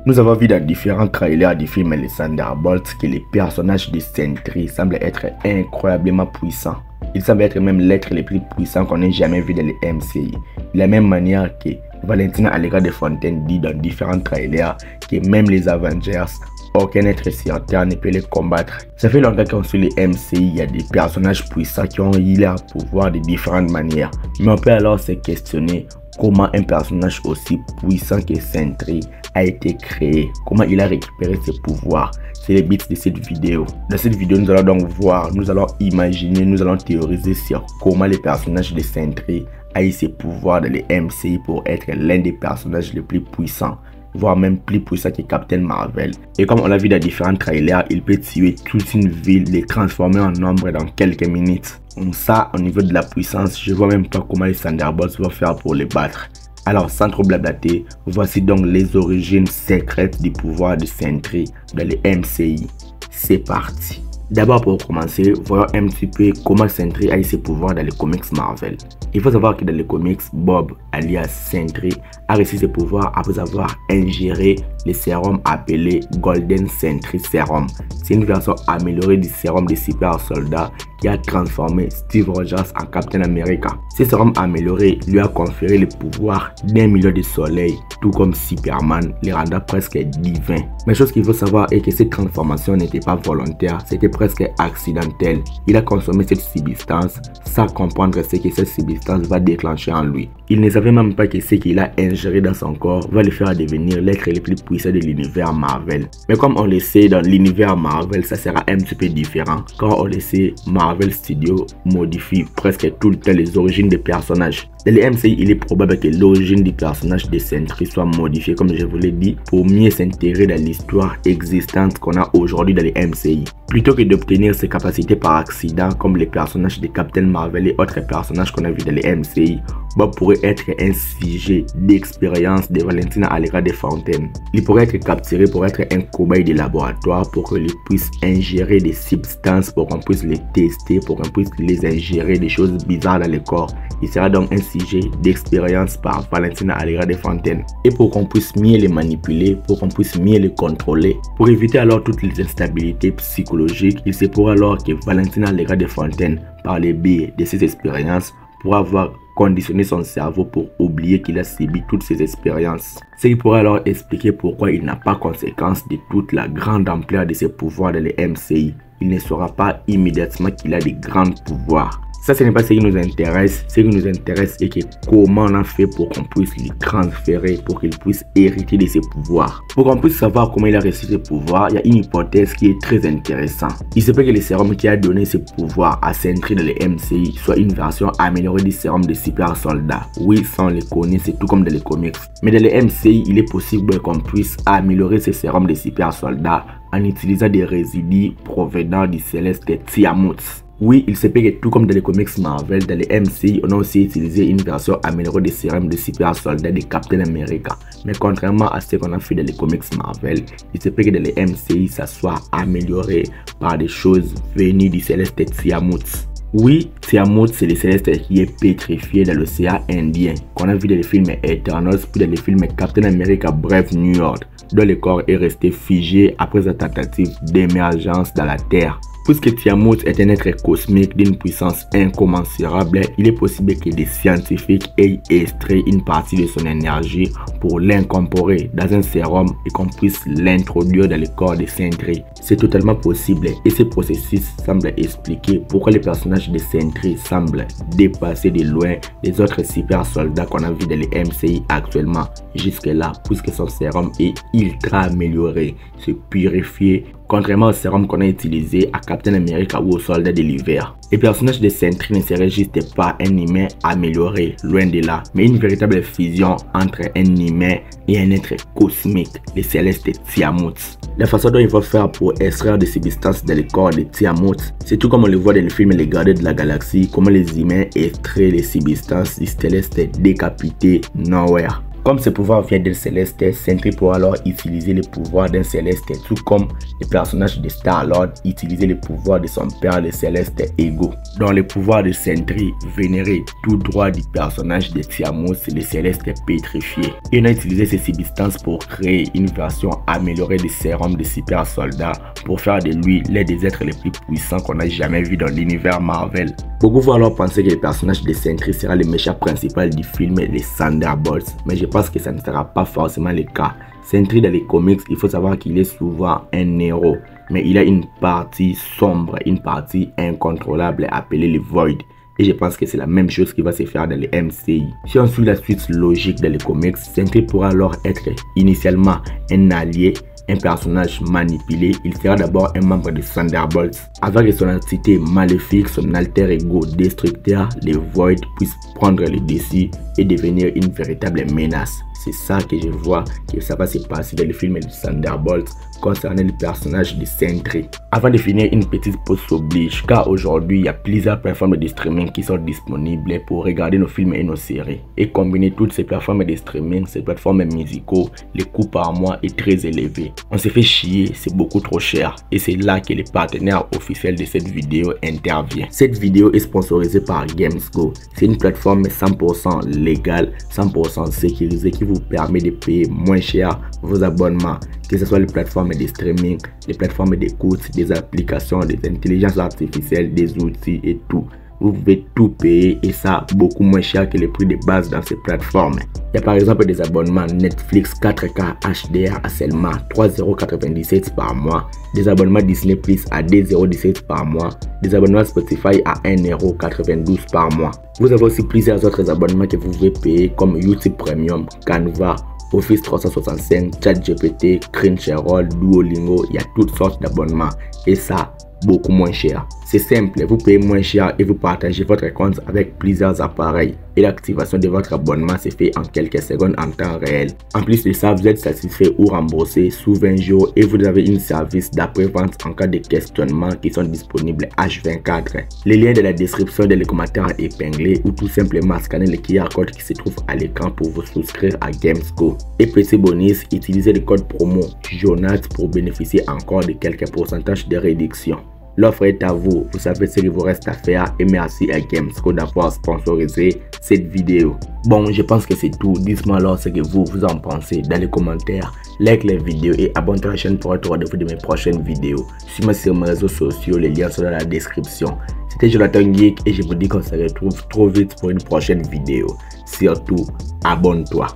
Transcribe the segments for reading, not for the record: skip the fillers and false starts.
Nous avons vu dans différents trailers du film Les Thunderbolts que les personnages de Sentry semblent être incroyablement puissants. Ils semblent être même l'être le plus puissant qu'on ait jamais vu dans les MCU. De la même manière que Valentina Allegra de Fontaine dit dans différents trailers que même les Avengers, aucun être sur Terre ne peut les combattre. Ça fait longtemps qu'on suit les MCU, il y a des personnages puissants qui ont eu leur pouvoir de différentes manières. Mais on peut alors se questionner comment un personnage aussi puissant que Sentry a été créé, comment il a récupéré ses pouvoirs. C'est le but de cette vidéo. Dans cette vidéo, nous allons donc voir, nous allons imaginer, nous allons théoriser sur comment le personnage de Sentry a eu ses pouvoirs dans les MCU pour être l'un des personnages les plus puissants, voire même plus puissant que Captain Marvel. Et comme on l'a vu dans différents trailers, il peut tuer toute une ville, les transformer en ombre dans quelques minutes. Donc ça, au niveau de la puissance, je vois même pas comment les Thunderbolts vont faire pour les battre. Alors sans trop blablater, voici donc les origines secrètes du pouvoir de Sentry dans les MCU. C'est parti. D'abord pour commencer, voyons un petit peu comment Sentry a eu ses pouvoirs dans les comics Marvel. Il faut savoir que dans les comics, Bob, alias Sentry, a reçu ses pouvoirs après avoir ingéré le sérum appelé Golden Sentry Serum. C'est une version améliorée du sérum des super soldats qui a transformé Steve Rogers en Captain America. Ce sérum amélioré lui a conféré le pouvoir d'1 million de soleils, tout comme Superman, les rendant presque divins. Mais chose qu'il faut savoir est que cette transformation n'était pas volontaire, c'était presque accidentel. Il a consommé cette substance sans comprendre ce que cette substance va déclencher en lui. Il ne savait même pas que ce qu'il a ingéré dans son corps va le faire devenir l'être le plus puissant de l'univers Marvel. Mais comme on le sait, dans l'univers Marvel, ça sera un petit peu différent. Quand on le sait, Marvel Studios modifie presque tout le temps les origines des personnages. Dans les MCU, il est probable que l'origine du personnage de Sentry soit modifiée, comme je vous l'ai dit, pour mieux s'intégrer dans l'histoire existante qu'on a aujourd'hui dans les MCU. Plutôt que d'obtenir ses capacités par accident, comme les personnages de Captain Marvel et autres personnages qu'on a vus dans les MCU, Bob pourrait être un sujet d'expérience de Valentina Allegra de Fontaine. Il pourrait être capturé pour être un cobaye de laboratoire pour que lui puisse ingérer des substances, pour qu'on puisse les tester, pour qu'on puisse les ingérer des choses bizarres dans le corps. Il sera donc un sujet d'expérience par Valentina Allegra de Fontaine. Et pour qu'on puisse mieux les manipuler, pour qu'on puisse mieux les contrôler, pour éviter alors toutes les instabilités psychologiques, il se pourra alors que Valentina Allegra de Fontaine, par le biais de ses expériences, pourra avoir conditionné son cerveau pour oublier qu'il a subi toutes ces expériences. Ce qui pourrait alors expliquer pourquoi il n'a pas conséquence de toute la grande ampleur de ses pouvoirs dans les MCU. Il ne saura pas immédiatement qu'il a des grands pouvoirs. Ça, ce n'est pas ce qui nous intéresse. Ce qui nous intéresse est que comment on a fait pour qu'on puisse lui transférer, pour qu'il puisse hériter de ses pouvoirs. Pour qu'on puisse savoir comment il a reçu ses pouvoirs, il y a une hypothèse qui est très intéressante. Il se peut que le sérum qui a donné ses pouvoirs à Sentry dans les MCU soit une version améliorée du sérum des super soldats. Oui, ça on le connaît, c'est tout comme dans les comics. Mais dans les MCU, il est possible qu'on puisse améliorer ce sérum des super soldats en utilisant des résidus provenant du céleste Tiamut. Oui, il se peut que tout comme dans les comics Marvel, dans les MCU, on a aussi utilisé une version améliorée des sérums de super soldats de Captain America. Mais contrairement à ce qu'on a fait dans les comics Marvel, il se peut que dans les MCU, ça soit amélioré par des choses venues du céleste Tiamut. Oui, Tiamut, c'est le céleste qui est pétrifié dans l'océan Indien, qu'on a vu dans les films Eternals, puis dans les films Captain America Brave New World, dont le corps est resté figé après sa tentative d'émergence dans la Terre. Puisque Tiamut est un être cosmique d'une puissance incommensurable, il est possible que des scientifiques aient extrait une partie de son énergie pour l'incorporer dans un sérum et qu'on puisse l'introduire dans le corps de Sentry. C'est totalement possible et ce processus semble expliquer pourquoi les personnages de Sentry semblent dépasser de loin les autres super soldats qu'on a vu dans les MCU actuellement jusque-là, puisque son sérum est ultra amélioré, se purifié, contrairement au sérum qu'on a utilisé à Captain America ou aux soldats de l'hiver. Les personnages de Sentry ne seraient juste pas un humain amélioré, loin de là, mais une véritable fusion entre un humain et un être cosmique, le céleste Tiamut. La façon dont il va faire pour extraire des substances dans le corps de Tiamut, c'est tout comme on le voit dans le film Les Gardiens de la Galaxie, comment les humains extraient les substances du céleste décapité Nowhere. Comme ce pouvoir vient d'un céleste, Sentry pourra alors utiliser les pouvoirs d'un céleste, tout comme le personnage de Star-Lord utilisait les pouvoirs de son père le céleste Ego. Dans les pouvoirs de Sentry, vénéré tout droit du personnage de Tiamos, le céleste pétrifié. Il a utilisé ces substances pour créer une version améliorée du sérum de super soldat pour faire de lui l'un des êtres les plus puissants qu'on a jamais vu dans l'univers Marvel. Beaucoup vont alors penser que le personnage de Sentry sera le méchant principal du film Les Thunderbolts, mais je pense que ça ne sera pas forcément le cas. Sentry dans les comics, il faut savoir qu'il est souvent un héros, mais il a une partie sombre, une partie incontrôlable appelée le Void. Et je pense que c'est la même chose qui va se faire dans les MCI. Si on suit la suite logique dans les comics, Sentry pourra alors être initialement un allié, un personnage manipulé. Il sera d'abord un membre de Thunderbolts. Avec son entité maléfique, son alter ego destructeur, le Void puisse prendre le dessus et devenir une véritable menace. C'est ça que je vois que ça va se passer dans le film de Thunderbolts concernant le personnage de Sentry. Avant de finir, une petite pause s'oblige, car aujourd'hui il y a plusieurs plateformes de streaming qui sont disponibles pour regarder nos films et nos séries. Et combiner toutes ces plateformes de streaming, ces plateformes musicaux, le coût par mois est très élevé. On se fait chier, c'est beaucoup trop cher. Et c'est là que le partenaire officiel de cette vidéo intervient. Cette vidéo est sponsorisée par GamesGo. C'est une plateforme 100% légale, 100% sécurisée qui vous permet de payer moins cher vos abonnements, que ce soit les plateformes de streaming, les plateformes d'écoute, des applications, des intelligences artificielles, des outils et tout. Vous pouvez tout payer et ça beaucoup moins cher que les prix de base dans ces plateformes. Il y a par exemple des abonnements Netflix 4K HDR à seulement 3,97 € par mois, des abonnements Disney Plus à 2,17 € par mois, des abonnements Spotify à 1,92 € par mois. Vous avez aussi plusieurs autres abonnements que vous pouvez payer comme YouTube Premium, Canva, Office 365, ChatGPT, Crunchyroll, Duolingo. Il y a toutes sortes d'abonnements et ça beaucoup moins cher. C'est simple, vous payez moins cher et vous partagez votre compte avec plusieurs appareils et l'activation de votre abonnement se fait en quelques secondes en temps réel. En plus de ça, vous êtes satisfait ou remboursé sous 20 jours et vous avez une service d'après-vente en cas de questionnement qui sont disponibles H24. Les liens de la description dans les commentaires épinglés ou tout simplement scanner le QR code qui se trouve à l'écran pour vous souscrire à GamesGo. Et petit bonus, utilisez le code promo JONAS pour bénéficier encore de quelques pourcentages de réduction. L'offre est à vous, vous savez ce qu'il vous reste à faire et merci à GamesGo d'avoir sponsorisé cette vidéo. Bon, je pense que c'est tout. Dites-moi alors ce que vous en pensez dans les commentaires. Like la vidéo et abonnez-vous à la chaîne pour être au rendez-vous de mes prochaines vidéos. Suivez-moi sur mes réseaux sociaux, les liens sont dans la description. C'était Jonathan Geek et je vous dis qu'on se retrouve trop vite pour une prochaine vidéo. Surtout, abonne-toi.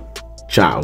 Ciao.